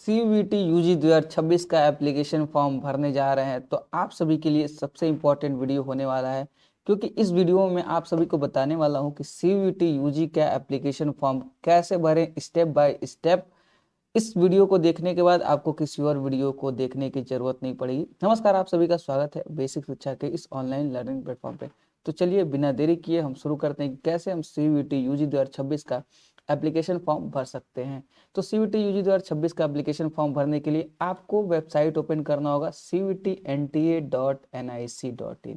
CVT UG 2026 का application form भरने जा रहे हैं तो आप सभी के लिए सबसे इम्पोर्टेंट वीडियो होने वाला है, क्योंकि इस वीडियो में आप सभी को बताने वाला हूं कि CVT यूजी का एप्लीकेशन फॉर्म कैसे भरें स्टेप बाय स्टेप। इस वीडियो को देखने के बाद आपको किसी और वीडियो को देखने की जरूरत नहीं पड़ेगी। नमस्कार, आप सभी का स्वागत है बेसिक शिक्षा के इस ऑनलाइन लर्निंग प्लेटफॉर्म पे। तो चलिए बिना देरी किए हम शुरू करते हैं कि कैसे हम CVT यूजी 2026 का एप्लीकेशन फॉर्म भर सकते हैं। तो CVT यूजी 2026 का एप्लीकेशन फॉर्म भरने के लिए आपको वेबसाइट ओपन करना होगा cvtnta.nic.in।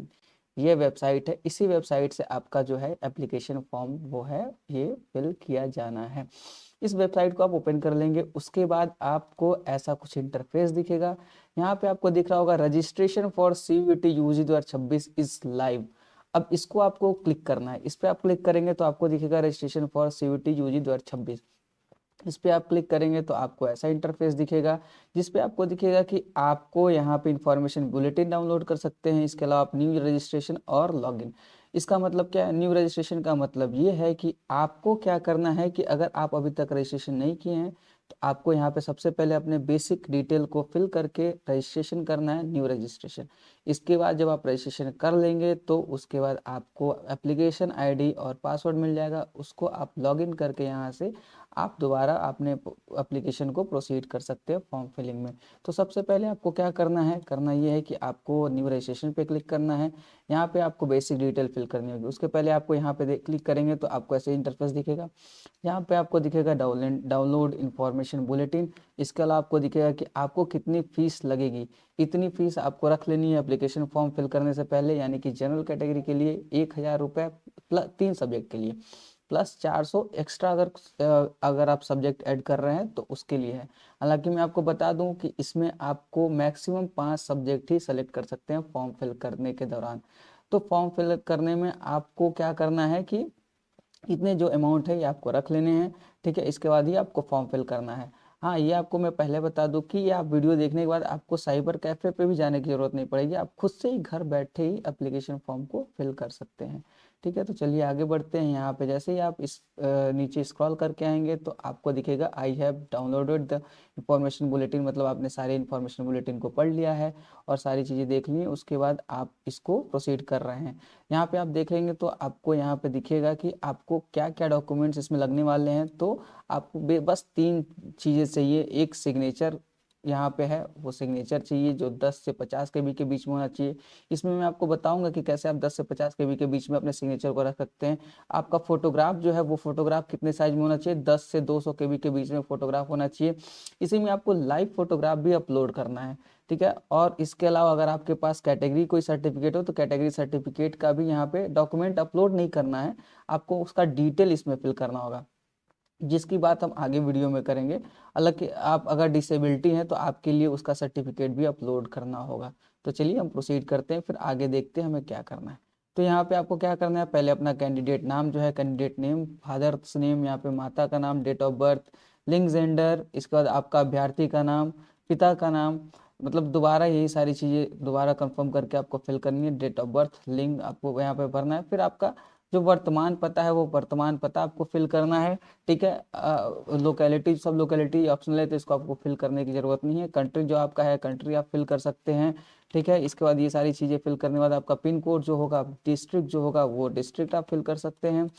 ये वेबसाइट है, इसी वेबसाइट से आपका जो है एप्लीकेशन फॉर्म वो है ये फिल किया जाना है। इस वेबसाइट को आप ओपन कर लेंगे, उसके बाद आपको ऐसा कुछ इंटरफेस दिखेगा। यहाँ पे आपको दिख रहा होगा registration for CVT UG 2026 is live. अब इसको आपको क्लिक करना है, इस पे आप क्लिक करेंगे तो आपको दिखेगा रजिस्ट्रेशन फॉर CVT यूजी 2026। इस पे आप क्लिक करेंगे तो आपको ऐसा इंटरफेस दिखेगा, जिस पे आपको दिखेगा कि आपको यहाँ पे इंफॉर्मेशन बुलेटिन डाउनलोड कर सकते हैं। इसके अलावा आप न्यू रजिस्ट्रेशन और लॉगिन। इसका मतलब क्या है? न्यू रजिस्ट्रेशन का मतलब ये है कि आपको क्या करना है कि अगर आप अभी तक रजिस्ट्रेशन नहीं किए हैं तो आपको यहाँ पे सबसे पहले अपने बेसिक डिटेल को फिल करके रजिस्ट्रेशन करना है, न्यू रजिस्ट्रेशन। इसके बाद जब आप रजिस्ट्रेशन कर लेंगे तो उसके बाद आपको एप्लीकेशन आईडी और पासवर्ड मिल जाएगा, उसको आप लॉगिन करके यहाँ से आप दोबारा अपने एप्लीकेशन को प्रोसीड कर सकते हैं फॉर्म फिलिंग में। तो सबसे पहले आपको क्या करना ये है कि आपको न्यू रजिस्ट्रेशन पे क्लिक करना है। यहाँ पे आपको बेसिक डिटेल फिल करनी होगी। उसके पहले आपको यहाँ पे क्लिक करेंगे तो आपको ऐसे इंटरफेस दिखेगा। यहाँ पे आपको दिखेगा डाउनलोड इन्फॉर्मेशन बुलेटिन। इसके अलावा आपको दिखेगा कि आपको कितनी फीस लगेगी। इतनी फीस आपको रख लेनी है एप्लीकेशन फॉर्म फिल करने से पहले, यानी कि जनरल कैटेगरी के लिए 1000 रुपये प्लस 3 सब्जेक्ट के लिए, प्लस 400 एक्स्ट्रा अगर आप सब्जेक्ट ऐड कर रहे हैं तो उसके लिए है। हालांकि मैं आपको बता दूं कि इसमें आपको मैक्सिमम 5 सब्जेक्ट ही सेलेक्ट कर सकते हैं फॉर्म फिल करने के दौरान। तो फॉर्म फिल करने में आपको क्या करना है कि इतने जो अमाउंट है ये आपको रख लेने हैं, ठीक है। इसके बाद ही आपको फॉर्म फिल करना है। हाँ, ये आपको मैं पहले बता दूं कि ये आप वीडियो देखने के बाद आपको साइबर कैफे पे भी जाने की जरूरत नहीं पड़ेगी, आप खुद से ही घर बैठे ही एप्लीकेशन फॉर्म को फिल कर सकते हैं, ठीक है। तो चलिए आगे बढ़ते हैं। यहाँ पे जैसे ही आप इस नीचे स्क्रॉल करके आएंगे तो आपको दिखेगा I have downloaded the information bulletin, मतलब आपने सारे इंफॉर्मेशन बुलेटिन को पढ़ लिया है और सारी चीज़ें देख ली हैं। उसके बाद आप इसको प्रोसीड कर रहे हैं। यहाँ पे आप देखेंगे तो आपको यहाँ पे दिखेगा कि आपको क्या क्या डॉक्यूमेंट्स इसमें लगने वाले हैं। तो आपको बस 3 चीज़ें चाहिए। एक सिग्नेचर यहाँ पे है, वो सिग्नेचर चाहिए जो 10 से 50 केबी के बीच में होना चाहिए। इसमें मैं आपको बताऊंगा कि कैसे आप 10 से 50 केबी के बीच में अपने सिग्नेचर को रख सकते हैं। आपका फोटोग्राफ जो है वो फोटोग्राफ कितने साइज में होना चाहिए? 10 से 200 केबी के बीच में फोटोग्राफ होना चाहिए। इसी में आपको लाइव फोटोग्राफ भी अपलोड करना है, ठीक है। और इसके अलावा अगर आपके पास कैटेगरी कोई सर्टिफिकेट हो तो कैटेगरी सर्टिफिकेट का भी यहाँ पे डॉक्यूमेंट अपलोड नहीं करना है, आपको उसका डिटेल इसमें फिल करना होगा, जिसकी बात हम आगे वीडियो में करेंगे। हालांकि आप अगर डिसेबिलिटी हैं तो आपके लिए उसका सर्टिफिकेट भी अपलोड करना होगा। तो चलिए हम प्रोसीड करते हैं, फिर आगे देखते हैं हमें क्या करना है। तो यहाँ पे आपको क्या करना है, पहले अपना कैंडिडेट नाम जो है, कैंडिडेट नेम, फादर्स नेम, यहाँ पे माता का नाम, डेट ऑफ बर्थ, लिंग जेंडर, इसके बाद आपका अभ्यर्थी का नाम, पिता का नाम, मतलब दोबारा यही सारी चीज़ें दोबारा कंफर्म करके आपको फिल करनी है। डेट ऑफ बर्थ, लिंग आपको यहाँ पे भरना है। फिर आपका जो वर्तमान पता है वो वर्तमान पता आपको फिल करना है, ठीक है। लोकेलिटी, सब लोकेलिटी ऑप्शनल है तो इसको आपको फिल करने की ज़रूरत नहीं है। कंट्री जो आपका है कंट्री आप फिल कर सकते हैं, ठीक है। इसके बाद ये सारी चीज़ें फिल करने के बाद आपका पिन कोड जो होगा, डिस्ट्रिक्ट जो होगा वो डिस्ट्रिक्ट आप फिल कर सकते हैं,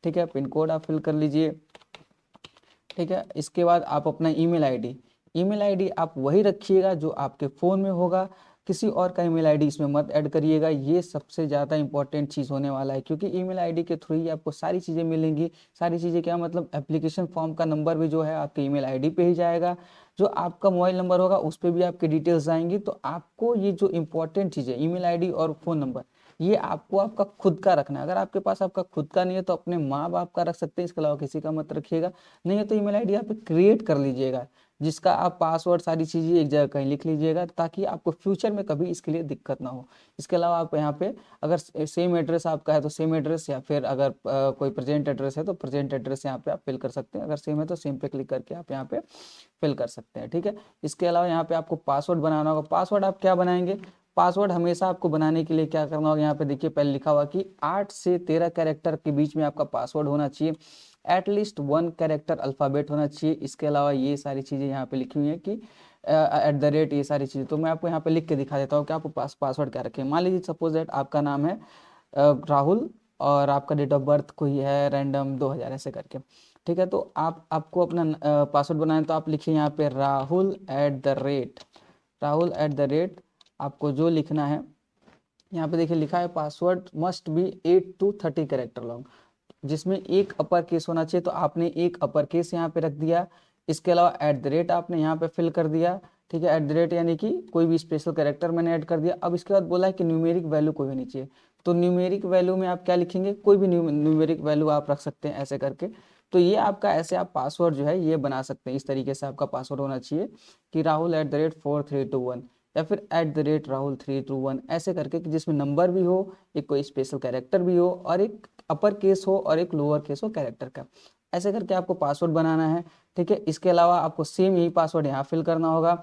ठीक है। पिन कोड आप फिल कर लीजिए, ठीक है। इसके बाद आप अपना ईमेल आईडी आप वही रखिएगा जो आपके फ़ोन में होगा। किसी और का ईमेल आईडी इसमें मत ऐड करिएगा, ये सबसे ज़्यादा इंपॉर्टेंट चीज़ होने वाला है, क्योंकि ईमेल आईडी के थ्रू ही आपको सारी चीज़ें मिलेंगी। सारी चीज़ें क्या मतलब, एप्लीकेशन फॉर्म का नंबर भी जो है आपके ईमेल आईडी पे ही जाएगा, जो आपका मोबाइल नंबर होगा उस पर भी आपकी डिटेल्स आएंगी। तो आपको ये जो इंपॉर्टेंट चीज़ है ईमेल आईडी और फ़ोन नंबर, ये आपको आपका खुद का रखना है। अगर आपके पास आपका खुद का नहीं है तो अपने माँ बाप का रख सकते हैं, इसके अलावा किसी का मत रखिएगा। नहीं है तो ईमेल आईडी आप क्रिएट कर लीजिएगा, जिसका आप पासवर्ड सारी चीज़ें एक जगह कहीं लिख लीजिएगा, ताकि आपको फ्यूचर में कभी इसके लिए दिक्कत ना हो। इसके अलावा आप यहाँ पे अगर सेम एड्रेस आपका है तो सेम एड्रेस, या फिर अगर कोई प्रेजेंट एड्रेस है तो प्रेजेंट एड्रेस यहाँ पे आप फिल कर सकते हैं। अगर सेम है तो सेम पे क्लिक करके आप यहाँ पे फिल कर सकते हैं, ठीक है। इसके अलावा यहाँ पे आपको पासवर्ड बनाना होगा। पासवर्ड आप क्या बनाएंगे? पासवर्ड हमेशा आपको बनाने के लिए क्या करना होगा, यहाँ पे देखिए पहले लिखा हुआ कि 8 से 13 कैरेक्टर के बीच में आपका पासवर्ड होना चाहिए। एटलीस्ट 1 कैरेक्टर अल्फ़ाबेट होना चाहिए। इसके अलावा ये सारी चीज़ें यहाँ पे लिखी हुई हैं कि @ ये सारी चीज़ें। तो मैं आपको यहाँ पे लिख के दिखा देता हूँ कि आपको पासवर्ड क्या रखें। मान लीजिए सपोज दैट आपका नाम है राहुल और आपका डेट ऑफ बर्थ कोई है रैंडम 2000 ऐसे करके, ठीक है। तो आपको अपना पासवर्ड बनाना है, तो आप लिखिए यहाँ पे राहुल@, आपको जो लिखना है यहाँ पे देखिए लिखा है password must be 8 to 30 character long, जिसमें एक अपर केस होना चाहिए, तो आपने एक अपर केस यहाँ पे रख दिया। इसके अलावा @ आपने यहाँ पे फिल कर दिया, ठीक है। @ यानी कि कोई भी स्पेशल कैरेक्टर मैंने ऐड कर दिया। अब इसके बाद बोला है कि न्यूमेरिक वैल्यू कोई होनी चाहिए, तो न्यूमेरिक वैल्यू में आप क्या लिखेंगे, कोई भी न्यूमेरिक वैल्यू आप रख सकते हैं ऐसे करके। तो ये आपका ऐसे आप पासवर्ड जो है ये बना सकते हैं। इस तरीके से आपका पासवर्ड होना चाहिए कि राहुल@4321 या फिर @राहुल321 ऐसे करके, कि जिसमें नंबर भी हो, एक कोई स्पेशल कैरेक्टर भी हो, और एक अपर केस हो और एक लोअर केस हो कैरेक्टर का। ऐसे करके आपको पासवर्ड बनाना है, ठीक है। इसके अलावा आपको सेम यही पासवर्ड यहाँ फिल करना होगा।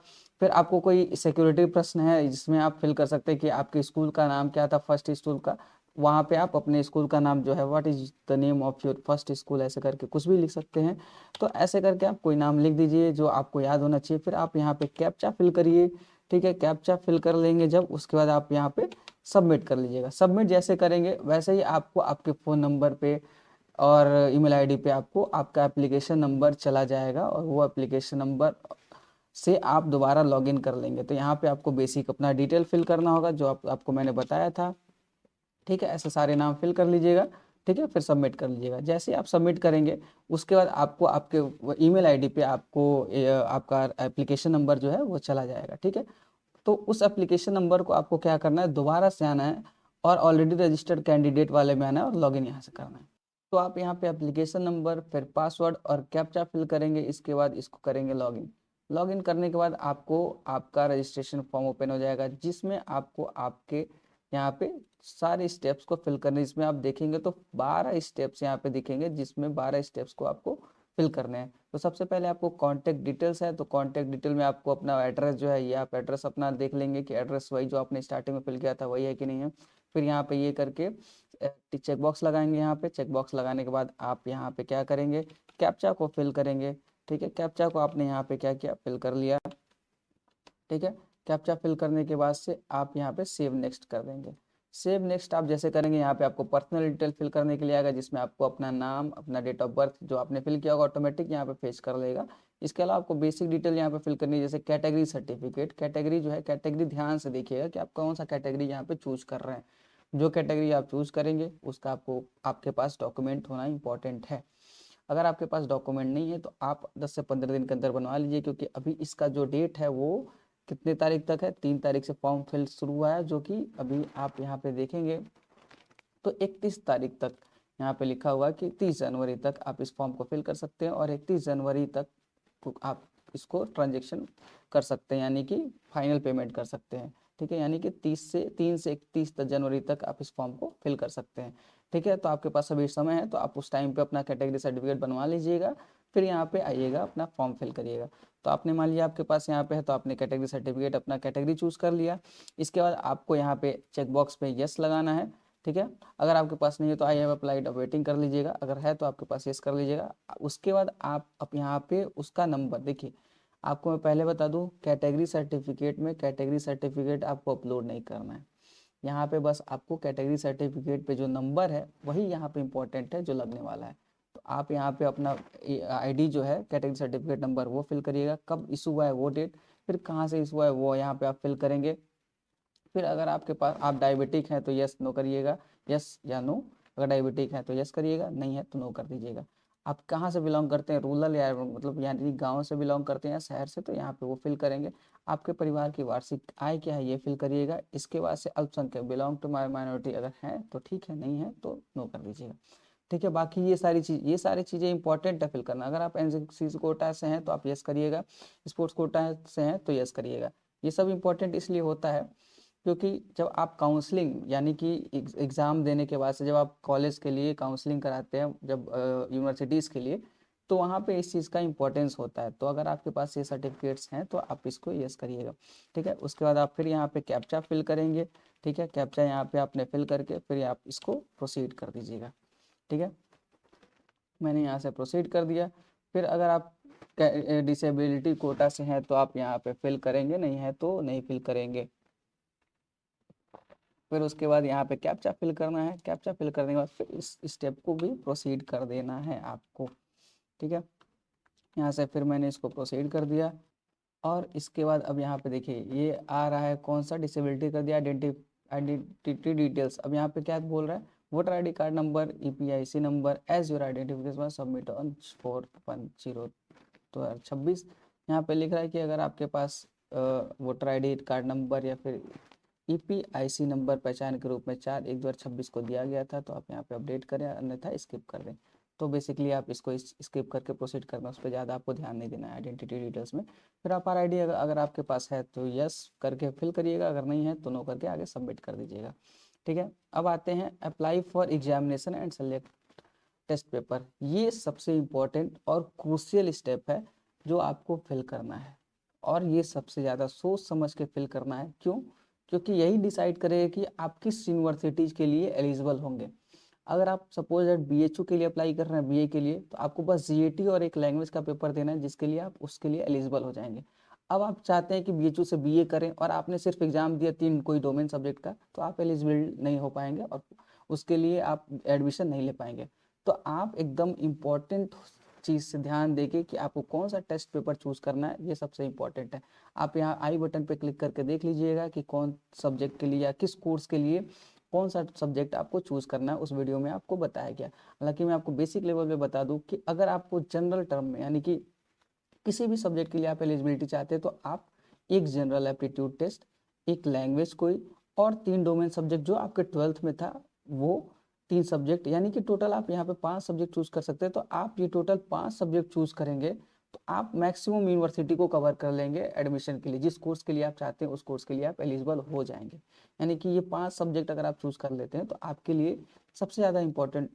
फिर आपको कोई सिक्योरिटी प्रश्न है जिसमें आप फिल कर सकते हैं कि आपके स्कूल का नाम क्या था, फर्स्ट स्कूल का, वहाँ पे आप अपने स्कूल का नाम जो है what is the name of your first school ऐसे करके कुछ भी लिख सकते हैं। तो ऐसे करके आप कोई नाम लिख दीजिए जो आपको याद होना चाहिए। फिर आप यहाँ पे कैप्चा फिल करिए, ठीक है। कैप्चा फिल कर लेंगे जब, उसके बाद आप यहाँ पे सबमिट कर लीजिएगा। सबमिट जैसे करेंगे वैसे ही आपको आपके फ़ोन नंबर पे और ईमेल आईडी पे आपको आपका एप्लीकेशन नंबर चला जाएगा, और वो एप्लीकेशन नंबर से आप दोबारा लॉगिन कर लेंगे। तो यहाँ पे आपको बेसिक अपना डिटेल फिल करना होगा जो आपको मैंने बताया था, ठीक है। ऐसे सारे नाम फिल कर लीजिएगा, ठीक है। फिर सबमिट कर लीजिएगा। जैसे ही आप सबमिट करेंगे उसके बाद आपको आपके ईमेल आईडी पे आपको आपका एप्लीकेशन नंबर जो है वो चला जाएगा, ठीक है। तो उस एप्लीकेशन नंबर को आपको क्या करना है, दोबारा से आना है और ऑलरेडी रजिस्टर्ड कैंडिडेट वाले में आना है और लॉगिन यहाँ से करना है। तो आप यहाँ पे एप्लीकेशन नंबर, फिर पासवर्ड और कैप्चा फिल करेंगे। इसके बाद इसको करेंगे लॉगिन। लॉगिन करने के बाद आपको आपका रजिस्ट्रेशन फॉर्म ओपन हो जाएगा, जिसमें आपको आपके यहाँ पे सारे स्टेप्स को फिल करने, जिसमें आप देखेंगे तो 12 स्टेप्स यहाँ पे दिखेंगे, जिसमें 12 स्टेप्स को आपको फिल करने हैं। तो सबसे पहले आपको कॉन्टैक्ट डिटेल्स है, तो कॉन्टैक्ट डिटेल में आपको अपना एड्रेस जो है, ये आप एड्रेस अपना देख लेंगे कि एड्रेस वही जो आपने स्टार्टिंग में फिल किया था वही है कि नहीं है। फिर यहाँ पे ये करके चेक बॉक्स लगाएंगे। यहाँ पे चेक बॉक्स लगाने के बाद आप यहाँ पे क्या करेंगे, कैप्चा को फिल करेंगे, ठीक है। कैप्चा को आपने यहाँ पे क्या किया, फिल कर लिया, ठीक है। कैप्चा फिल करने के बाद से आप यहाँ पे सेव नेक्स्ट कर देंगे। सेव नेक्स्ट आप जैसे करेंगे, यहाँ पे आपको पर्सनल डिटेल फिल करने के लिए आएगा, जिसमें आपको अपना नाम, अपना डेट ऑफ बर्थ जो आपने फिल किया होगा ऑटोमेटिक यहाँ पे फेच कर लेगा। इसके अलावा आपको बेसिक डिटेल यहाँ पे फिल करनी है, जैसे कैटेगरी सर्टिफिकेट। कैटेगरी जो है, कैटेगरी ध्यान से देखिएगा कि आप कौन सा कैटेगरी यहाँ पे चूज कर रहे हैं। जो कैटेगरी आप चूज करेंगे उसका आपके पास डॉक्यूमेंट होना इंपॉर्टेंट है। अगर आपके पास डॉक्यूमेंट नहीं है तो आप 10 से 15 दिन के अंदर बनवा लीजिए, क्योंकि अभी इसका जो डेट है वो कितने तारीख तक है, 3 तारीख से फॉर्म फिल शुरू हुआ है, जो कि अभी आप यहाँ पे देखेंगे तो 31 तारीख तक यहाँ पे लिखा हुआ है कि 30 जनवरी तक आप इस फॉर्म को फिल कर सकते हैं, और 31 जनवरी तक आप इसको ट्रांजेक्शन कर सकते हैं, यानी कि फाइनल पेमेंट कर सकते हैं, ठीक है। यानी कि 3 से 31 जनवरी तक आप इस फॉर्म को फिल कर सकते हैं, ठीक है। तो आपके पास अभी समय है, तो आप उस टाइम पे अपना कैटेगरी सर्टिफिकेट बनवा लीजिएगा, फिर यहाँ पे आइएगा अपना फॉर्म फिल करिएगा। तो आपने मान लिया आपके पास यहाँ पे है, तो आपने कैटेगरी सर्टिफिकेट अपना कैटेगरी चूज कर लिया। इसके बाद आपको यहाँ पे चेक बॉक्स पे यस लगाना है, ठीक है। अगर आपके पास नहीं है तो आई हैव अप्लाइड वेटिंग कर लीजिएगा, अगर है तो आपके पास यस कर लीजिएगा। उसके बाद आप यहाँ पे उसका नंबर देखिए, आपको मैं पहले बता दूं, कैटेगरी सर्टिफिकेट में कैटेगरी सर्टिफिकेट आपको अपलोड नहीं करना है। यहाँ पे बस आपको कैटेगरी सर्टिफिकेट पे जो नंबर है वही यहाँ पे इंपॉर्टेंट है जो लगने वाला है। तो आप यहाँ पे अपना आईडी जो है, कैटेगरी सर्टिफिकेट नंबर वो फिल करिएगा, कब इशू हुआ है वो डेट, फिर कहाँ से इशू हुआ है वो यहाँ पे आप फिल करेंगे। फिर अगर आपके पास आप डायबिटिक हैं तो यस नो करिएगा, यस या नो। अगर डायबिटिक है तो यस करिएगा, नहीं है तो नो कर दीजिएगा। आप कहाँ से बिलोंग करते हैं, रूरल या मतलब यानी गांव से बिलोंग करते हैं या शहर से, तो यहाँ पे वो फिल करेंगे। आपके परिवार की वार्षिक आय क्या है ये फिल करिएगा। इसके बाद से अल्पसंख्यक, बिलोंग टू माइनॉरिटी अगर है तो ठीक है, नहीं है तो नो कर दीजिएगा, ठीक है। बाकी ये सारी चीज़ें इंपॉर्टेंट है फिल करना। अगर आप एनसीसी कोटा से हैं तो आप यस करिएगा, स्पोर्ट्स कोटा से हैं तो यस करिएगा। ये सब इंपॉर्टेंट इसलिए होता है क्योंकि जब आप काउंसलिंग यानी कि एग्ज़ाम देने के बाद से जब आप कॉलेज के लिए काउंसलिंग कराते हैं, जब यूनिवर्सिटीज़ के लिए, तो वहाँ पे इस चीज़ का इंपॉर्टेंस होता है। तो अगर आपके पास ये सर्टिफिकेट्स हैं तो आप इसको यस करिएगा, ठीक है। उसके बाद आप फिर यहाँ पे कैप्चा फिल करेंगे, ठीक है। कैप्चा यहाँ पे आपने फिल करके फिर आप इसको प्रोसीड कर दीजिएगा, ठीक है। मैंने यहाँ से प्रोसीड कर दिया। फिर अगर आप डिसेबिलिटी कोटा से हैं तो आप यहाँ पे फिल करेंगे, नहीं है तो नहीं फिल करेंगे। फिर उसके बाद यहाँ पे कैप्चा फिल करना है। कैप्चा फिल करने के बाद फिर इस स्टेप को भी प्रोसीड कर देना है आपको, ठीक है। यहाँ से फिर मैंने इसको प्रोसीड कर दिया और इसके बाद अब यहाँ पे देखिए ये आ रहा है कौन सा, डिसेबिलिटी कर दिया, आइडेंटिटी डिटेल्स। अब यहाँ पे क्या बोल रहा है, voter ID card number, EPIC number as your identification submit on 4/10/2026। यहाँ पे लिख रहा है कि अगर आपके पास वोटर आईडी कार्ड नंबर या फिर ईपीआईसी नंबर पहचान के रूप में 4/1/2026 को दिया गया था तो आप यहाँ पे अपडेट करें, अन्यथा स्किप कर दें। तो बेसिकली आप इसको स्किप करके प्रोसीड करना, उस पर ज़्यादा आपको ध्यान नहीं देना है आइडेंटिटी डिटेल्स में। फिर आप आर आई डी अगर आपके पास है तो यस करके फिल करिएगा, अगर नहीं है तो नो करके आगे सबमिट कर दीजिएगा, ठीक है। अब आते हैं apply for examination and select test paper. ये सबसे इम्पोर्टेंट और क्रूशियल स्टेप है जो आपको फिल करना है, और ये सबसे ज़्यादा सोच समझ के फिल करना है। क्यों? क्योंकि यही डिसाइड करेगा कि आप किस यूनिवर्सिटीज़ के लिए एलिजिबल होंगे। अगर आप सपोज दैट बीएचयू के लिए अप्लाई कर रहे हैं, बीए के लिए, तो आपको बस जीएटी और एक लैंग्वेज का पेपर देना है जिसके लिए आप उसके लिए एलिजिबल हो जाएंगे। अब आप चाहते हैं कि बीएचयू से बीए करें और आपने सिर्फ एग्जाम दिया 3 कोई डोमेन सब्जेक्ट का, तो आप एलिजिबल नहीं हो पाएंगे और उसके लिए आप एडमिशन नहीं ले पाएंगे। तो आप एकदम इम्पॉर्टेंट चीज़ से ध्यान देके कि आपको कौन सा टेस्ट पेपर चूज़ करना है, ये सबसे इम्पॉर्टेंट है। आप यहाँ आई बटन पे क्लिक करके देख लीजिएगा कि कौन सब्जेक्ट के लिए या किस कोर्स के लिए कौन सा सब्जेक्ट आपको चूज़ करना है, उस वीडियो में आपको बताया गया। हालांकि मैं आपको बेसिक लेवल पे बता दूं कि अगर आपको जनरल टर्म में यानी कि किसी भी सब्जेक्ट के लिए आप एलिजिबिलिटी चाहते हैं तो आप एक जनरल एप्टीट्यूड टेस्ट, एक लैंग्वेज कोई, और 3 डोमेन सब्जेक्ट जो आपके 12th में था वो 3 सब्जेक्ट, यानी कि टोटल आप यहाँ पे 5 सब्जेक्ट चूज कर सकते हैं। तो आप ये टोटल 5 सब्जेक्ट चूज करेंगे तो आप मैक्सिमम यूनिवर्सिटी को कवर कर लेंगे एडमिशन के लिए। जिस कोर्स के लिए आप चाहते हैं उस कोर्स के लिए आप एलिजिबल हो जाएंगे। यानी कि ये 5 सब्जेक्ट अगर आप चूज कर लेते हैं तो आपके लिए सबसे ज़्यादा इंपॉर्टेंट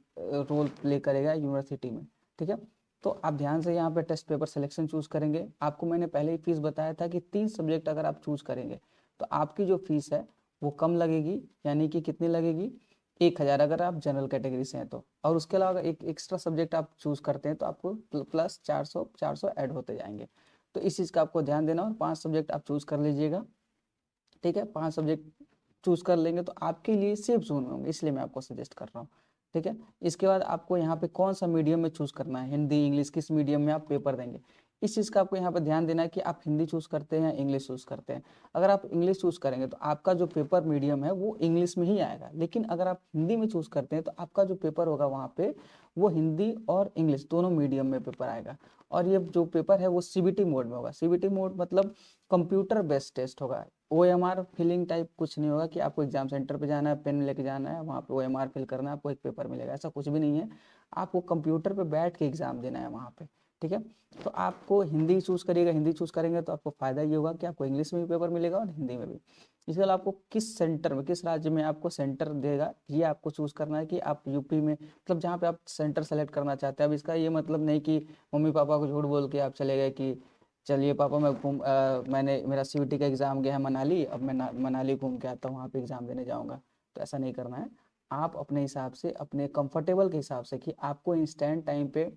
रोल प्ले करेगा यूनिवर्सिटी में, ठीक है। तो आप ध्यान से यहाँ पे टेस्ट पेपर सिलेक्शन चूज करेंगे। आपको मैंने पहले ही फीस बताया था कि 3 सब्जेक्ट अगर आप चूज करेंगे तो आपकी जो फीस है वो कम लगेगी, यानी कि कितनी लगेगी, 1,000 अगर आप जनरल कैटेगरी से हैं तो। और उसके अलावा अगर एक एक्स्ट्रा सब्जेक्ट आप चूज करते हैं तो आपको प्लस 400 ऐड होते जाएंगे। तो इस चीज़ का आपको ध्यान देना, और 5 सब्जेक्ट आप चूज कर लीजिएगा, ठीक है। 5 सब्जेक्ट चूज कर लेंगे तो आपके लिए सेफ जोन में होंगे, इसलिए मैं आपको सजेस्ट कर रहा हूँ, ठीक है। इसके बाद आपको यहाँ पे कौन सा मीडियम में चूज करना है, हिंदी इंग्लिश किस मीडियम में आप पेपर देंगे, इस चीज़ का आपको यहाँ पे ध्यान देना है कि आप हिंदी चूज करते हैं या इंग्लिश चूज करते हैं। अगर आप इंग्लिश चूज करेंगे तो आपका जो पेपर मीडियम है वो इंग्लिश में ही आएगा, लेकिन अगर आप हिंदी में चूज करते हैं तो आपका जो पेपर होगा वहाँ पे वो हिंदी और इंग्लिश दोनों मीडियम में पेपर आएगा। और ये जो पेपर है वो सीबीटी मोड में होगा। सीबीटी मोड मतलब कंप्यूटर बेस्ड टेस्ट होगा। ओएमआर फिलिंग टाइप कुछ नहीं होगा कि आपको एग्जाम सेंटर पे जाना है, पेन लेके जाना है, वहाँ पे ओएमआर फिल करना है, आपको एक पेपर मिलेगा, ऐसा कुछ भी नहीं है। आपको कंप्यूटर पे बैठ के एग्जाम देना है वहाँ पे, ठीक है। तो आपको हिंदी चूज करिएगा, हिंदी चूज करेंगे तो आपको फायदा ये होगा कि आपको इंग्लिश में भी पेपर मिलेगा और हिंदी में भी। इसके अलावा आपको किस सेंटर में, किस राज्य में आपको सेंटर देगा ये आपको चूज करना है कि आप यूपी में, मतलब जहाँ पे आप सेंटर सेलेक्ट करना चाहते हैं। अब इसका ये मतलब नहीं कि मम्मी पापा को झूठ बोल के आप चले गए कि चलिए पापा मैंने मेरा सीयूटी का एग्ज़ाम गया है मनाली, अब मैं मनाली घूम के आता हूँ, वहाँ पे एग्ज़ाम देने जाऊँगा। तो ऐसा नहीं करना है। आप अपने हिसाब से, अपने कंफर्टेबल के हिसाब से कि आपको इंस्टेंट टाइम पे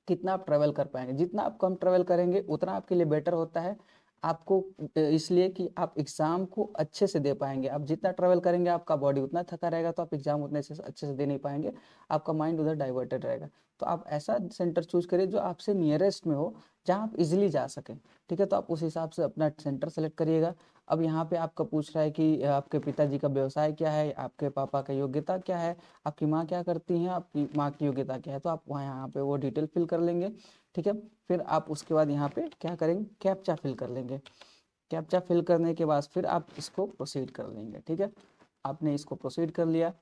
कितना आप ट्रैवल कर पाएंगे, जितना आप कम ट्रैवल करेंगे उतना आपके लिए बेटर होता है। आपको इसलिए कि आप एग्ज़ाम को अच्छे से दे पाएंगे। आप जितना ट्रैवल करेंगे आपका बॉडी उतना थका रहेगा तो आप एग्ज़ाम उतने अच्छे से दे नहीं पाएंगे, आपका माइंड उधर डाइवर्टेड रहेगा। तो आप ऐसा सेंटर चूज करिए जो आपसे नियरेस्ट में हो, जहाँ आप इजीली जा सकें, ठीक है। तो आप उस हिसाब से अपना सेंटर सेलेक्ट करिएगा। अब यहाँ पे आपका पूछ रहा है कि आपके पिताजी का व्यवसाय क्या है, आपके पापा का योग्यता क्या है, आपकी माँ क्या करती हैं, आपकी माँ की योग्यता क्या है, तो आप वहाँ यहाँ पे वो डिटेल फिल कर लेंगे, ठीक है। फिर आप उसके बाद यहाँ पे क्या करेंगे, कैप्चा फिल कर लेंगे। कैप्चा फिल करने के बाद फिर आप इसको प्रोसीड कर लेंगे, ठीक है। आपने इसको प्रोसीड कर लिया।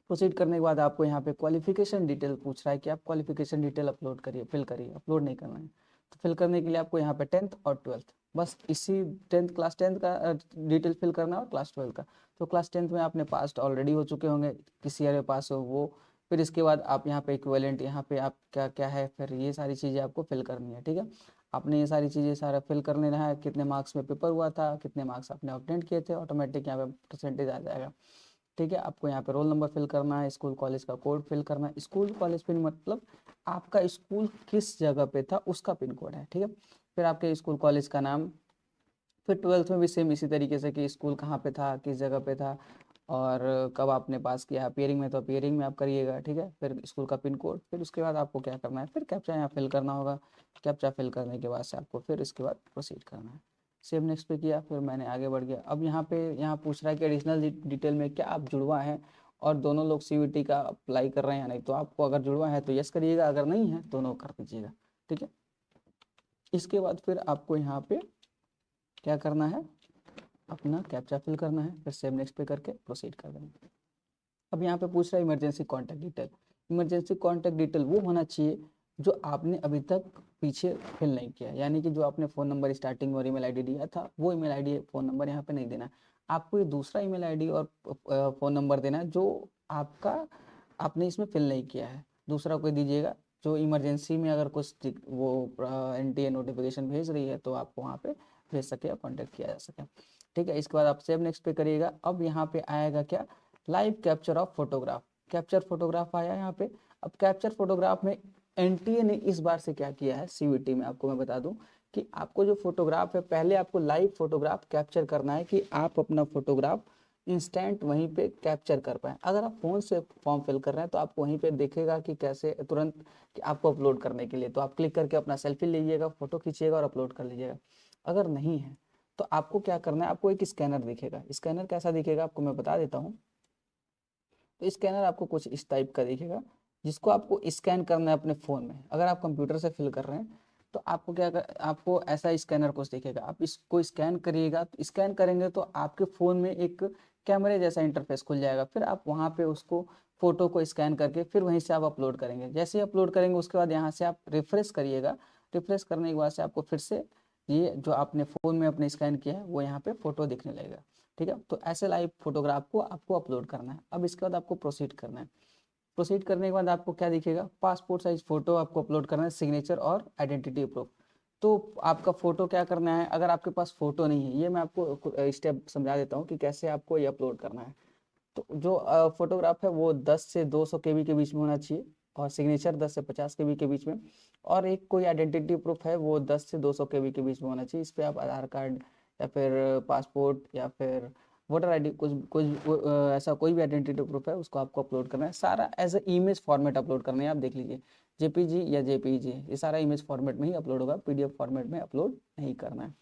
प्रोसीड करने के बाद आपको यहाँ पे क्वालिफिकेशन डिटेल पूछ रहा है कि आप क्वालिफिकेशन डिटेल अपलोड करिए, फिल करिए। अपलोड नहीं करना है तो फिल करने के लिए आपको यहाँ पे 10th और 12th, बस इसी 10th क्लास 10th का डिटेल फिल करना है और क्लास 12th का। तो क्लास 10th में आपने पास ऑलरेडी हो चुके होंगे, किस ईयर में पास हो वो। फिर इसके बाद आप यहाँ पे इक्विवेलेंट, यहाँ पे आप क्या क्या है, फिर ये सारी चीज़ें आपको फिल करनी है, ठीक है। आपने ये सारी चीज़ें सारा फिल कर लेना है, कितने मार्क्स में पेपर हुआ था, कितने मार्क्स आपने ऑब्टेन किए थे, ऑटोमेटिक यहाँ पे परसेंटेज आ जाएगा। ठीक है। आपको यहाँ पे रोल नंबर फिल करना है, स्कूल कॉलेज का कोड फिल करना है। स्कूल कॉलेज पिन मतलब आपका स्कूल किस जगह पे था उसका पिन कोड है, ठीक है। फिर आपके स्कूल कॉलेज का नाम, फिर 12th में भी सेम इसी तरीके से कि स्कूल कहाँ पे था, किस जगह पे था, और कब आपने पास किया। अपीयरिंग में तो अपीयरिंग में आप करिएगा, ठीक है। फिर स्कूल का पिन कोड, फिर उसके बाद आपको क्या करना है, फिर कैप्चा यहाँ फिल करना होगा। कैप्चा फिल करने के बाद से आपको फिर इसके बाद प्रोसीड करना है। सेव नेक्स्ट पे किया, फिर मैंने आगे बढ़ गया। अब यहाँ पे यहाँ पूछ रहा है कि एडिशनल डिटेल में क्या आप जुड़वा हैं और दोनों लोग सीयूईटी का अप्लाई कर रहे हैं या नहीं। तो आपको अगर जुड़वा है तो यस करिएगा, अगर नहीं है दोनों कर दीजिएगा, ठीक है। इसके बाद फिर आपको यहाँ पे क्या करना है, अपना कैप्चा फिल करना है, फिर सेव नेक्स्ट पे करके प्रोसीड कर देंगे। अब यहाँ पे पूछ रहा है emergency contact detail. Emergency contact detail वो होना चाहिए जो आपने अभी तक पीछे फिल नहीं किया, यानी कि जो आपने फ़ोन नंबर स्टार्टिंग में और ईमेल आईडी दिया था वो ईमेल आईडी फ़ोन नंबर यहाँ पे नहीं देना। आपको ये दूसरा ईमेल आईडी और फ़ोन नंबर देना है जो आपका आपने इसमें फिल नहीं किया है। दूसरा कोई दीजिएगा जो इमरजेंसी में अगर कुछ वो एनटीए नोटिफिकेशन भेज रही है तो आपको वहाँ पे भेज सके या कॉन्टैक्ट किया जा सके, ठीक है। इसके बाद आप सेव नेक्स्ट पे करिएगा। अब यहाँ पे आएगा क्या, live capture of photograph. Capture photograph आया यहाँ पे। अब कैप्चर फोटोग्राफ में एनटीए ने इस बार से क्या किया है, सीवीटी में आपको मैं बता दूं कि आपको जो फोटोग्राफ है पहले आपको लाइव फोटोग्राफ कैप्चर करना है कि आप अपना फोटोग्राफ इंस्टेंट वहीं पे कैप्चर कर पाए। अगर आप फ़ोन से फॉर्म फिल कर रहे हैं तो आपको वहीं पे दिखेगा कि कैसे तुरंत कि आपको अपलोड करने के लिए तो आप क्लिक करके अपना सेल्फी लीजिएगा, फोटो खींचिएगा और अपलोड कर लीजिएगा। अगर नहीं है तो आपको क्या करना है, आपको एक स्कैनर दिखेगा। स्कैनर कैसा दिखेगा आपको मैं बता देता हूँ। तो स्कैनर आपको कुछ इस टाइप का दिखेगा जिसको आपको स्कैन करना है अपने फ़ोन में। अगर आप कंप्यूटर से फिल कर रहे हैं तो आपको आपको ऐसा स्कैनर कुछ दिखेगा। आप इसको स्कैन करिएगा, तो स्कैन करेंगे तो आपके फ़ोन में एक कैमरे जैसा इंटरफेस खुल जाएगा। फिर आप वहाँ पे उसको फ़ोटो को स्कैन करके फिर वहीं से आप अपलोड करेंगे। जैसे ही अपलोड करेंगे उसके बाद यहाँ से आप रिफ्रेश करिएगा। रिफ्रेश करने के बाद से आपको फिर से ये जो आपने फ़ोन में अपने स्कैन किया है वो यहाँ पे फ़ोटो दिखने लगेगा, ठीक है। तो ऐसे लाइव फोटोग्राफ को आपको अपलोड करना है। अब इसके बाद आपको प्रोसीड करना है। प्रोसीड करने के बाद आपको क्या दिखेगा, पासपोर्ट साइज फोटो आपको अपलोड करना है, सिग्नेचर और आइडेंटिटी प्रूफ। तो आपका फोटो क्या करना है, अगर आपके पास फोटो नहीं है, ये मैं आपको स्टेप समझा देता हूँ कि कैसे आपको ये अपलोड करना है। तो जो फोटोग्राफ है वो 10 से 200 केबी के बीच में होना चाहिए और सिग्नेचर 10 से 50 केबी के बीच में, और एक कोई आइडेंटिटी प्रूफ है वो 10 से 200 केबी के बीच में होना चाहिए। इस पर आप आधार कार्ड या फिर पासपोर्ट या फिर वोटर आईडी कुछ कुछ ऐसा कोई भी आइडेंटिटी प्रूफ है उसको आपको अपलोड करना है। सारा as a image format upload करना है। आप देख लीजिए जेपीजी या जेपीजी, ये सारा इमेज फॉर्मेट में ही अपलोड होगा, पीडीएफ फॉर्मेट में अपलोड नहीं करना है,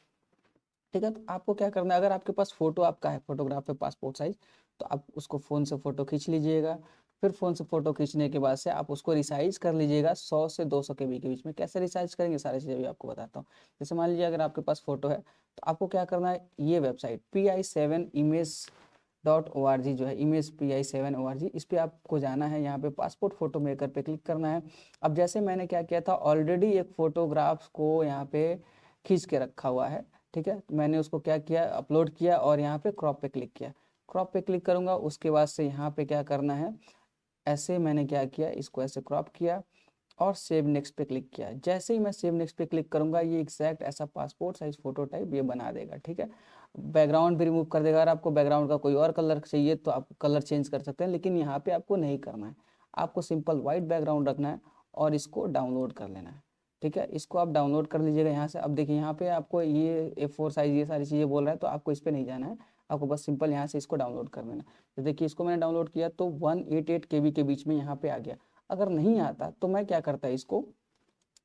ठीक है। तो आपको क्या करना है, अगर आपके पास फोटो आपका है, फोटोग्राफ है पासपोर्ट साइज, तो आप उसको फ़ोन से फ़ोटो खींच लीजिएगा। फिर फ़ोन से फ़ोटो खींचने के बाद से आप उसको रिसाइज कर लीजिएगा 100 से 200 केबी के बीच में। कैसे रिसाइज करेंगे सारी चीज़ें भी आपको बताता हूँ। जैसे मान लीजिए अगर आपके पास फ़ोटो है तो आपको क्या करना है, ये वेबसाइट PI7image.org जो है, इमेज PI7 org, इस पर आपको जाना है। यहाँ पे पासपोर्ट फ़ोटो मेकर पे क्लिक करना है। अब जैसे मैंने क्या किया था, ऑलरेडी एक फ़ोटोग्राफ को यहाँ पे खींच के रखा हुआ है, ठीक है। मैंने उसको क्या किया, अपलोड किया और यहाँ पे क्रॉप पे क्लिक किया। क्रॉप पे क्लिक करूँगा उसके बाद से यहाँ पे क्या करना है, ऐसे मैंने क्या किया, इसको ऐसे क्रॉप किया और सेव नेक्स्ट पे क्लिक किया। जैसे ही मैं सेव नेक्स्ट पे क्लिक करूंगा ये एग्जैक्ट ऐसा पासपोर्ट साइज फोटो टाइप ये बना देगा, ठीक है। बैकग्राउंड भी रिमूव कर देगा। अगर आपको बैकग्राउंड का कोई और कलर चाहिए तो आप कलर चेंज कर सकते हैं, लेकिन यहाँ पे आपको नहीं करना है। आपको सिंपल वाइट बैकग्राउंड रखना है और इसको डाउनलोड कर लेना है, ठीक है। इसको आप डाउनलोड कर लीजिएगा यहाँ से। अब देखिए यहाँ पे आपको ये A4 साइज ये सारी चीज़ें बोल रहा है, तो आपको इस पर नहीं जाना है, आपको बस सिंपल यहाँ से इसको डाउनलोड कर लेना। तो देखिए इसको मैंने डाउनलोड किया तो 188 केबी के बीच में यहाँ पे आ गया। अगर नहीं आता तो मैं क्या करता, इसको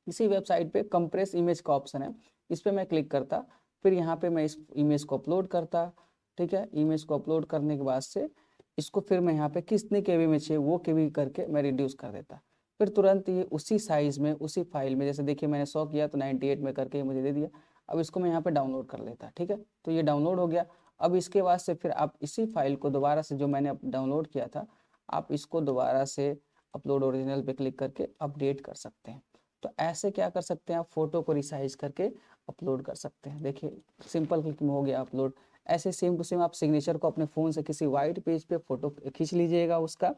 इसी वेबसाइट पे कंप्रेस इमेज का ऑप्शन है, इस पर मैं क्लिक करता। फिर यहाँ पे मैं इस इमेज को अपलोड करता, ठीक है। इमेज को अपलोड करने के बाद से इसको फिर मैं यहाँ पे कितने केबी में चाहिए वो केबी करके मैं रिड्यूस कर देता। फिर तुरंत ये उसी साइज में उसी फाइल में, जैसे देखिए मैंने 100 किया तो 98 में करके मुझे दे दिया। अब इसको मैं यहाँ पे डाउनलोड कर लेता, ठीक है। तो ये डाउनलोड हो गया। अब इसके बाद से फिर आप इसी फाइल को दोबारा से, जो मैंने डाउनलोड किया था, आप इसको दोबारा से अपलोड ओरिजिनल पे क्लिक करके अपडेट कर सकते हैं। तो ऐसे क्या कर सकते हैं, आप फोटो को रिसाइज करके अपलोड कर सकते हैं। देखिए सिंपल क्लिक में हो गया अपलोड। ऐसे सेम टू सेम आप सिग्नेचर को अपने फ़ोन से किसी वाइट पेज पे फोटो खींच लीजिएगा उसका,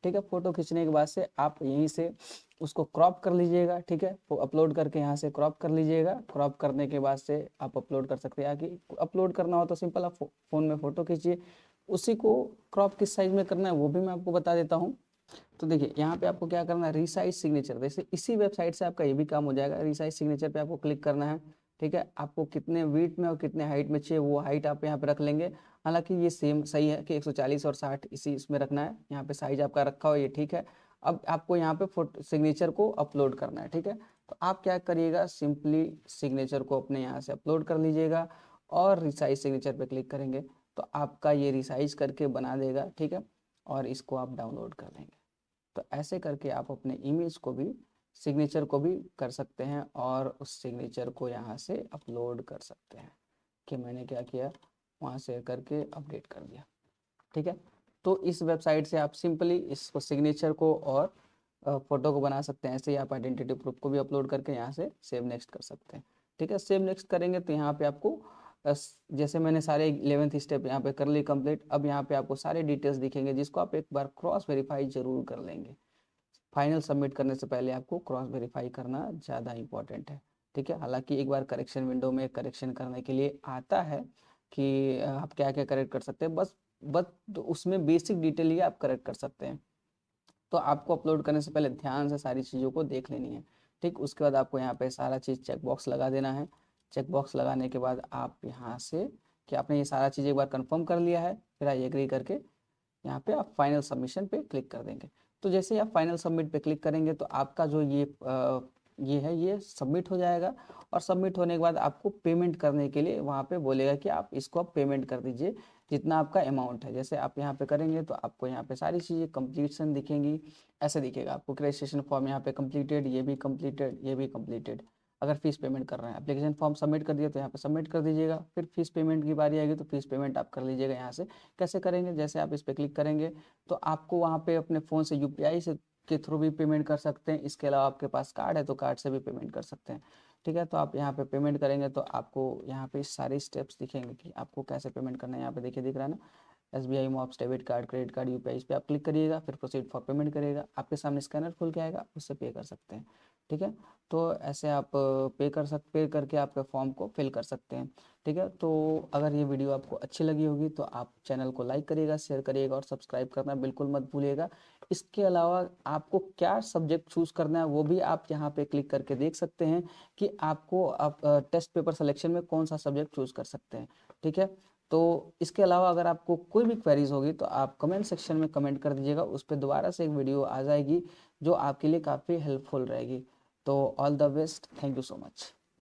ठीक है। फोटो खींचने के बाद से आप यहीं से उसको क्रॉप कर लीजिएगा, ठीक है। वो अपलोड करके यहाँ से क्रॉप कर लीजिएगा। क्रॉप करने के बाद से आप अपलोड कर सकते हैं। कि अपलोड करना हो तो सिंपल आप फ़ोन में फ़ोटो खींचिए, उसी को क्रॉप किस साइज में करना है वो भी मैं आपको बता देता हूँ। तो देखिए यहाँ पे आपको क्या करना है, रीसाइज सिग्नेचर, जैसे इसी वेबसाइट से आपका ये भी काम हो जाएगा। रीसाइज सिग्नेचर पे आपको क्लिक करना है, ठीक है। आपको कितने विड्थ में और कितने हाइट में चाहिए वो हाइट आप यहाँ पे रख लेंगे। हालांकि ये सेम सही है कि 140 और 60 इसी इसमें रखना है। यहाँ पे साइज आपका रखा हो ये ठीक है। अब आपको यहाँ पे फोटो सिग्नेचर को अपलोड करना है, ठीक है। तो आप क्या करिएगा, सिंपली सिग्नेचर को अपने यहाँ से अपलोड कर लीजिएगा और रिसाइज सिग्नेचर पे क्लिक करेंगे तो आपका ये रिसाइज करके बना देगा, ठीक है। और इसको आप डाउनलोड कर लेंगे। तो ऐसे करके आप अपने इमेज को भी, सिग्नेचर को भी कर सकते हैं और उस सिग्नेचर को यहाँ से अपलोड कर सकते हैं कि मैंने क्या किया, वहाँ से करके अपडेट कर दिया, ठीक है। तो इस वेबसाइट से आप सिंपली इसको सिग्नेचर को और फोटो को बना सकते हैं। ऐसे ही आप आइडेंटिटी प्रूफ को भी अपलोड करके यहाँ से सेव नेक्स्ट कर सकते हैं, ठीक है। सेव नेक्स्ट करेंगे तो यहाँ पे आपको जैसे मैंने सारे 11th स्टेप यहाँ पे कर ली कंप्लीट। अब यहाँ पे आपको सारे डिटेल्स दिखेंगे जिसको आप एक बार क्रॉस वेरीफाई जरूर कर लेंगे। फाइनल सबमिट करने से पहले आपको क्रॉस वेरीफाई करना ज़्यादा इंपॉर्टेंट है, ठीक है। हालांकि एक बार करेक्शन विंडो में करेक्शन करने के लिए आता है कि आप क्या क्या करेक्ट कर सकते हैं, बस तो उसमें बेसिक डिटेल ही आप करेक्ट कर सकते हैं। तो आपको अपलोड करने से पहले ध्यान से सारी चीज़ों को देख लेनी है, ठीक। उसके बाद आपको यहाँ पे सारा चीज़ चेक बॉक्स लगा देना है। चेक बॉक्स लगाने के बाद आप यहाँ से कि आपने ये सारा चीज़ एक बार कंफर्म कर लिया है, फिर आई एग्री करके यहाँ पे आप फाइनल सबमिशन पे क्लिक कर देंगे। तो जैसे ही आप फाइनल सबमिट पे क्लिक करेंगे तो आपका जो ये है ये सबमिट हो जाएगा। और सबमिट होने के बाद आपको पेमेंट करने के लिए वहाँ पे बोलेगा कि आप इसको आप पेमेंट कर दीजिए जितना आपका अमाउंट है। जैसे आप यहाँ पे करेंगे तो आपको यहाँ पे सारी चीज़ें कंप्लीशन दिखेंगी। ऐसे दिखेगा आपको रजिस्ट्रेशन फॉर्म यहाँ पे कंप्लीटेड, ये भी कंप्लीटेड, ये भी कंप्लीटेड। अगर फीस पेमेंट कर रहे हैं, एप्लीकेशन फॉर्म सबमिट कर दिया तो यहाँ पे सबमिट कर दीजिएगा। फिर फीस पेमेंट की बारी आएगी तो फीस पेमेंट आप कर लीजिएगा यहाँ से। कैसे करेंगे, जैसे आप इस पर क्लिक करेंगे तो आपको वहाँ पे अपने फ़ोन से यूपीआई से के थ्रू भी पेमेंट कर सकते हैं। इसके अलावा आपके पास कार्ड है तो कार्ड से भी पेमेंट कर सकते हैं, ठीक है। तो आप यहाँ पे पेमेंट करेंगे तो आपको यहाँ पे सारे स्टेप्स दिखेंगे कि आपको कैसे पेमेंट करना है। यहाँ पे देखिए दिख रहा है ना, SBI mobs, debit card, credit card, UPI, इस पर आप क्लिक करिएगा, फिर प्रोसीड फॉर पेमेंट करिएगा। आपके सामने स्कैनर खुल के आएगा, उससे पे कर सकते हैं, ठीक है। तो ऐसे आप पे करके आपके फॉर्म को फिल कर सकते हैं, ठीक है। तो अगर ये वीडियो आपको अच्छी लगी होगी तो आप चैनल को लाइक करिएगा, शेयर करिएगा और सब्सक्राइब करना बिल्कुल मत भूलिएगा। इसके अलावा आपको क्या सब्जेक्ट चूज़ करना है वो भी आप यहाँ पे क्लिक करके देख सकते हैं कि आपको आप टेस्ट पेपर सिलेक्शन में कौन सा सब्जेक्ट चूज़ कर सकते हैं, ठीक है। तो इसके अलावा अगर आपको कोई भी क्वेरीज होगी तो आप कमेंट सेक्शन में कमेंट कर दीजिएगा, उस पर दोबारा से एक वीडियो आ जाएगी जो आपके लिए काफ़ी हेल्पफुल रहेगी। तो all the best, thank you so much.